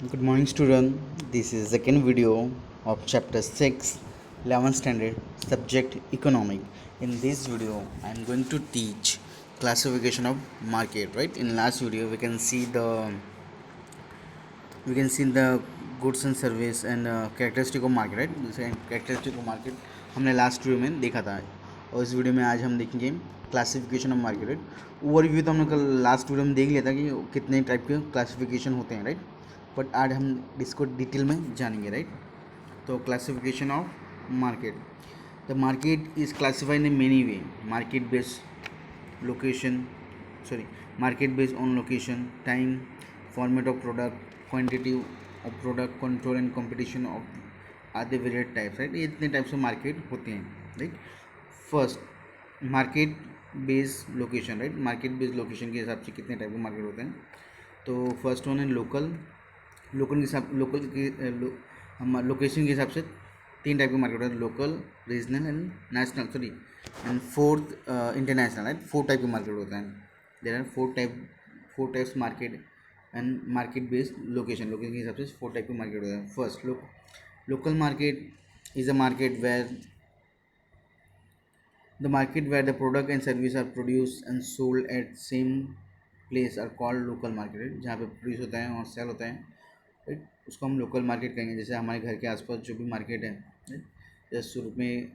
Good morning, student. This is second video of chapter 6, 11th standard, subject economic. In this video, I am going to teach classification of market. Right? In last video, we can see the goods and service and characteristic of market. Right? जैसे characteristic of market हमने last video में देखा था और इस video में आज हम देखेंगे classification of market. Right, overview तो हमने कल लास्ट वीडियो में देख लिया था कि कितने टाइप के क्लासिफिकेशन होते हैं. राइट, बट आज हम इसको डिटेल में जानेंगे. राइट, तो classification of market. The market is classified in many way. Market based location market based on location, time, format of product, quantity of product, control and competition of are the various types. Right, ये इतने types of market होते हैं. Right, first market based location. Right, market based location के हिसाब से कितने type के market होते हैं. तो फर्स्ट वन है लोकल. लोकेशन के हिसाब से तीन टाइप के मार्केट होते हैं, local, regional and national. And fourth international. Right, four type के मार्केट होते हैं. There are four types market and market based location के हिसाब से फोर टाइप के मार्केट होते हैं. First local market is a market where the product and service are produced and sold at same place are called local market. जहाँ पे produce होता है और सेल होता है, राइट, उसको हम लोकल मार्केट कहेंगे. जैसे हमारे घर के आसपास जो भी मार्केट है, राइट, जैसे सूरत में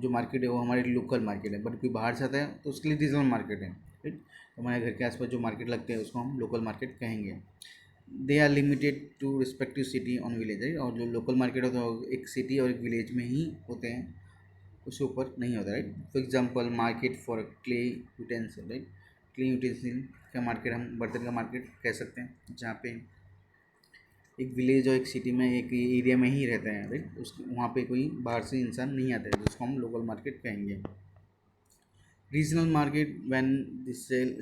जो मार्केट है वो हमारी लोकल मार्केट है, बट कोई बाहर से आता है तो उसके लिए रीजनल मार्केट है. राइट, तो हमारे घर के आसपास जो मार्केट लगते हैं उसको हम लोकल मार्केट कहेंगे. They are limited to respective city on village. Right, और जो लोकल मार्केट होता है एक सिटी और एक विलेज में ही होते हैं, उसके ऊपर नहीं होता. Right, for example market for clay utensil. Right, clay utensil का मार्केट हम बर्तन का मार्केट कह सकते हैं, जहाँ पे एक विलेज और एक सिटी में एक एरिया में ही रहते हैं. राइट, उस वहाँ पे कोई बाहर से इंसान नहीं आते हैं, जिसको हम लोकल मार्केट कहेंगे. Regional market when the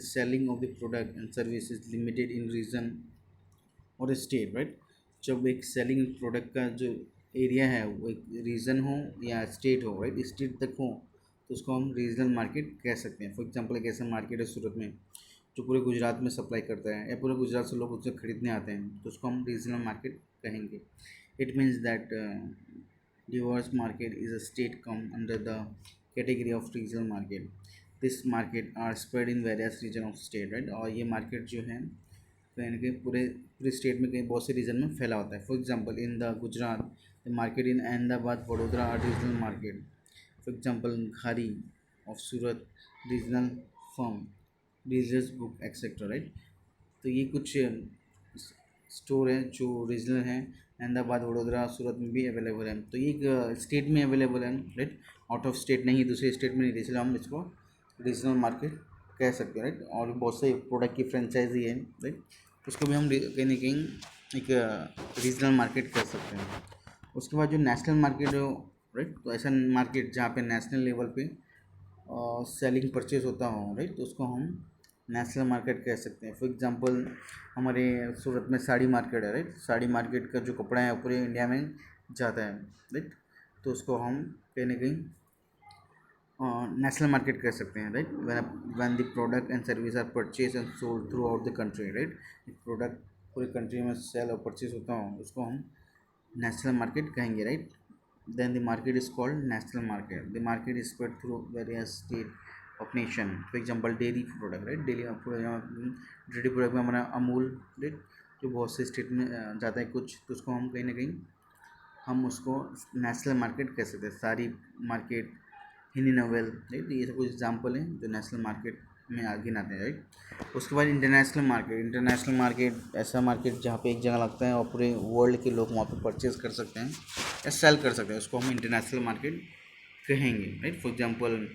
selling of the product and service is limited in region और स्टेट. राइट, जब एक सेलिंग प्रोडक्ट का जो एरिया है वो एक रीजन हो या स्टेट हो, राइट, स्टेट तक हो, तो उसको हम रीजनल मार्केट कह सकते हैं. फॉर एग्जांपल एक ऐसा मार्केट है सूरत में जो पूरे गुजरात में सप्लाई करता है या पूरे गुजरात से लोग उससे ख़रीदने आते हैं, तो उसको हम रीजनल मार्केट कहेंगे. It means that diverse market is a state come under the category of regional market. This market are spread in various region of state. Right, और ये मार्केट जो है कहीं ना कहीं पूरे स्टेट में कहीं बहुत से रीजन में फैला होता है. For example in the Gujarat the market in Ahmedabad Vadodara are regional market. For example ghari of Surat regional firm, regional book etcetera. Right, तो ये कुछ स्टोर हैं जो रीजनल हैं, अहमदाबाद वडोदरा सूरत में भी अवेलेबल है. तो ये एक स्टेट में अवेलेबल है. राइट, आउट ऑफ स्टेट नहीं, दूसरे स्टेट में नहीं, इसलिए हम इसको रीजनल मार्केट कह सकते हैं. राइट, और बहुत से प्रोडक्ट की फ्रेंचाइजी है. राइट, उसको भी हम कहीं ना कहीं एक रीजनल मार्केट कह सकते हैं. उसके बाद जो नेशनल मार्केट हो, राइट, तो ऐसा मार्केट जहाँ पे नेशनल लेवल पे सेलिंग परचेज होता हो, राइट, तो उसको हम नेशनल मार्केट कह सकते हैं. फॉर एग्जांपल हमारे सूरत में साड़ी मार्केट है. राइट, साड़ी मार्केट का जो कपड़ा है पूरे इंडिया में जाता है. राइट, तो उसको हम कहीं ना कहीं नेशनल मार्केट कह सकते हैं. Right, when the product and service are purchase and sold throughout the country. Right, product पूरे कंट्री में सेल और परचेज होता हो, उसको हम नेशनल मार्केट कहेंगे. Right, then the market is called national market. The market is spread through various state of nation. For example dairy product. Right, dairy product में हमारा अमूल, राइट, जो बहुत से स्टेट में जाता है कुछ, तो उसको हम कहीं ना कहीं हम उसको नेशनल मार्केट कह सकते हैं. सारी मार्केट, हिंदी नोवेल, राइट, ये सब कुछ एग्जाम्पल हैं जो नेशनल मार्केट में आगे आते हैं. राइट, उसके बाद इंटरनेशनल मार्केट ऐसा मार्केट जहाँ पे एक जगह लगता है और पूरे वर्ल्ड के लोग वहाँ पे परचेज कर सकते हैं या सेल कर सकते हैं, उसको हम इंटरनेशनल मार्केट कहेंगे. Right, for example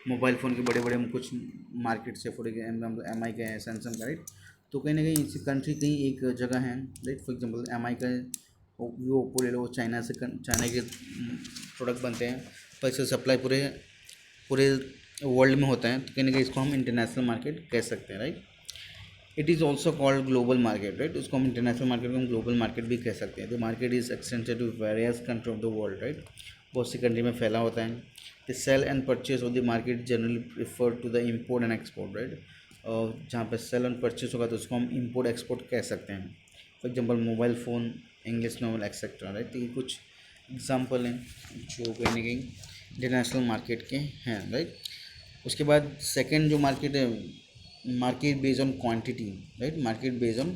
mobile phone के बड़े बड़े कुछ मार्केट से, फॉर एग्जाम्पल एम आई का है, सैमसंग का. राइट, तो कहीं ना कहीं इसी कंट्री कहीं एक जगह है. राइट, फॉर एग्जांपल एम आई का वो ओप्पो ले लो, चाइना के प्रोडक्ट बनते हैं, पर इससे सप्लाई पूरे वर्ल्ड में होता है, तो कहीं ना कहीं इसको हम इंटरनेशनल मार्केट कह सकते हैं. Right, it is also called global market. Right, उसको हम इंटरनेशनल मार्केट को हम ग्लोबल मार्केट भी कह सकते हैं. The market is extended to various country of the world. Right, बहुत सी कंट्री में फैला होता है. The sale and purchase of the market generally refer to the import and export. Right, और जहाँ पर सेल एंड परचेज होगा तो उसको हम इम्पोर्ट एक्सपोर्ट कह सकते हैं. For example mobile phone, English novel etcetera, right. तो ये कुछ एग्जांपल हैं जो कहीं ना कहीं इंटरनेशनल मार्केट के हैं, राइट। उसके बाद सेकंड जो मार्केट है, market based on quantity, right. Market based on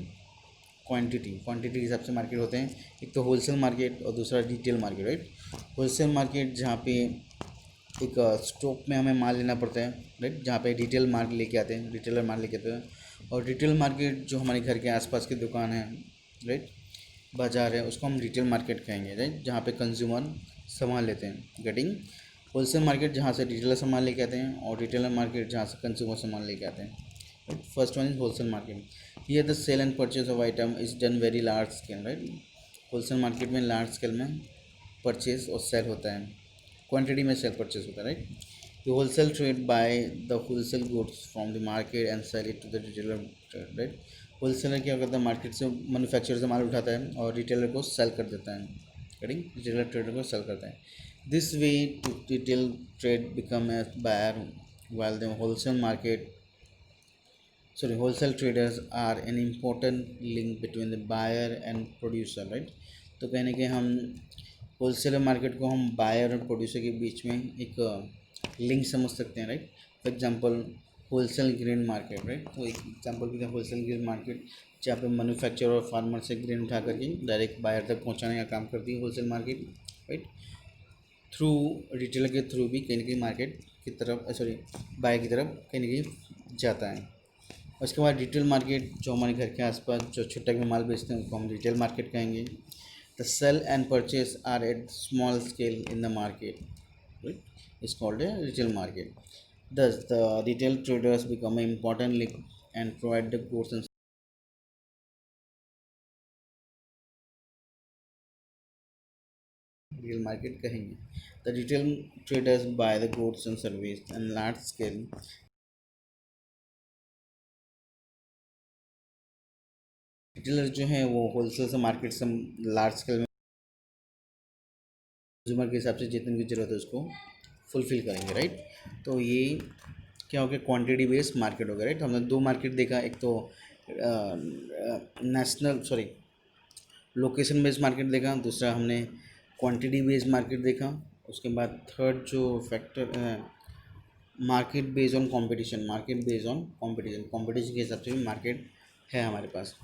quantity के हिसाब से मार्केट होते हैं। एक तो होलसेल मार्केट और दूसरा retail market, right. Wholesale market जहाँ पे एक स्टॉक में हमें माल लेना पड़ता है, राइट, जहाँ पे रिटेल माल लेके आते हैं, रिटेलर माल लेके आते हैं। और रिटेल मार्केट जो हमारे घर के आसपास की दुकान है, राइट, बाज़ार है, उसको हम रिटेल मार्केट कहेंगे, राइट, जहाँ पे कंज्यूमर सामान लेते हैं। गेटिंग। होलसेल मार्केट जहाँ से रिटेलर सामान लेके आते हैं, और रिटेलर मार्केट जहाँ से कंज्यूमर सामान लेके आते हैं, right. First one is wholesale market. Here the sale and purchase of item is done very large scale, right. Wholesale market में लार्ज स्केल में परचेज और सेल होता है, क्वांटिटी में सेल परचेज होता है, right. The wholesale trade buy the wholesale goods from the market and sell it to the retailer, right. Wholesaler क्या करता है, मार्केट से मैन्युफैक्चरर से माल उठाता है और रिटेलर को सेल कर देता है, राइट। रिटेलर ट्रेडर को सेल करता है। This way to retail trade become a buyer while the wholesale traders are an important link between the buyer and producer, right। तो कहने के हम होलसेलर मार्केट को हम बायर और प्रोड्यूसर के बीच में एक लिंक समझ सकते हैं, right. For example wholesale grain market, right. तो एक एग्जांपल भी था होलसेल ग्रेन मार्केट, जहाँ पे मैन्युफैक्चरर और फार्मर से ग्रेन उठा करके डायरेक्ट बायर तक पहुँचाने का काम करती है wholesale market, right. Through retailer के थ्रू भी कहीं ना कहीं मार्केट की तरफ बायर की तरफ कहीं ना कहीं जाता है। उसके बाद रिटेल मार्केट जो हमारे घर के आसपास जो छुट्टा में माल बेचते हैं, उनको हम रिटेल मार्केट कहेंगे। The sale and purchase are at small scale in the market, right, is called a retail market. Thus the retail traders become a important link and provide the goods and retail market कहेंगे। The retail traders buy the goods and service and large scale. Retailer जो हैं वो wholesale से market से large scale में consumer के हिसाब से जितनी भी ज़रूरत है उसको फुलफ़िल करेंगे, राइट। तो ये क्या हो गया, क्वांटिटी बेस्ड मार्केट हो गया, राइट। हमने दो मार्केट देखा, एक तो लोकेशन बेस्ड मार्केट देखा, दूसरा हमने क्वांटिटी बेस्ड मार्केट देखा। उसके बाद थर्ड जो factor market based on competition, market based on competition के हिसाब से भी मार्केट है हमारे पास।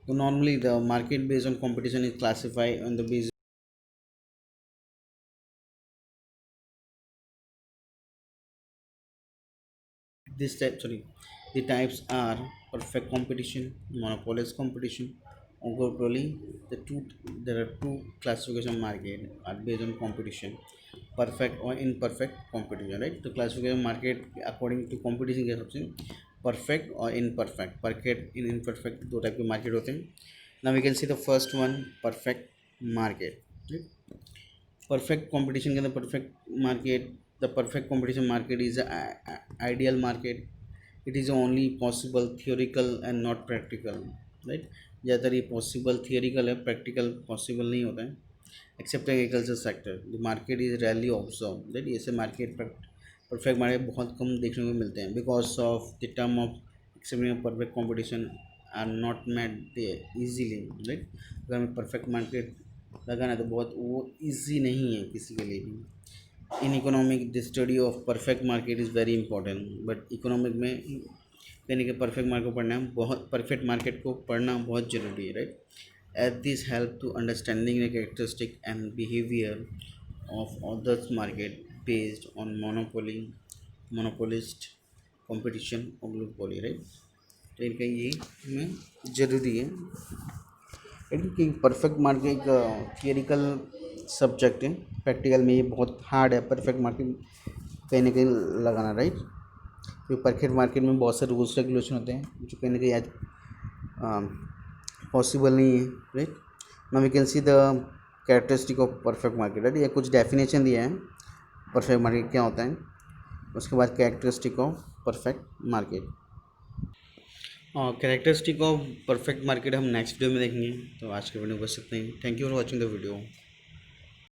तो normally the market based on competition is classify on the base the types are perfect competition, monopolist competition. Overall, there are two classification of market are based on competition, perfect or imperfect competition, right। तो classification market according to competition के हिसाब से perfect और imperfect, perfect in imperfect दो type के market होते हैं। Now we can see the first one, perfect market, right? Perfect competition के अंदर perfect market, the perfect competition market is a ideal market. It is only possible theoretical and not practical, right। ज़्यादातर ये possible theoretical है, practical possible नहीं होता है। Except agriculture sector, the market is rarely observe, right. ऐसे market perfect market बहुत कम देखने को मिलते हैं, because of the term of accepting perfect competition are not met easily, right. अगर हमें परफेक्ट मार्केट लगाना है तो बहुत वो ईजी नहीं है किसी के लिए भी। In economic the study of perfect market is very important, but economic में कहने के परफेक्ट मार्केट को पढ़ना बहुत परफेक्ट मार्केट को पढ़ना बहुत ज़रूरी है, right. At this help to understanding the characteristic and behaviour of others market based on monopolist competition और ग्लूपोली, राइट। तो इनका ये हमें ज़रूरी है, क्योंकि परफेक्ट मार्केट एक थियरिकल सब्जेक्ट है, प्रैक्टिकल में ये बहुत हार्ड है परफेक्ट मार्केट कहीं ना कहीं लगाना, राइट। क्योंकि परफेक्ट मार्केट में बहुत से रूल्स रेगुलेशन होते हैं जो कहीं ना कहीं आज पॉसिबल नहीं है, right. Now we can see the characteristic of perfect market, right. ये कुछ डेफिनेशन दिया है परफेक्ट मार्केट क्या होता है, उसके बाद characteristic of perfect market. Characteristic of perfect market हम नेक्स्ट वीडियो में देखेंगे। तो आज के वीडियो बस इतना ही। Thank you for watching the video.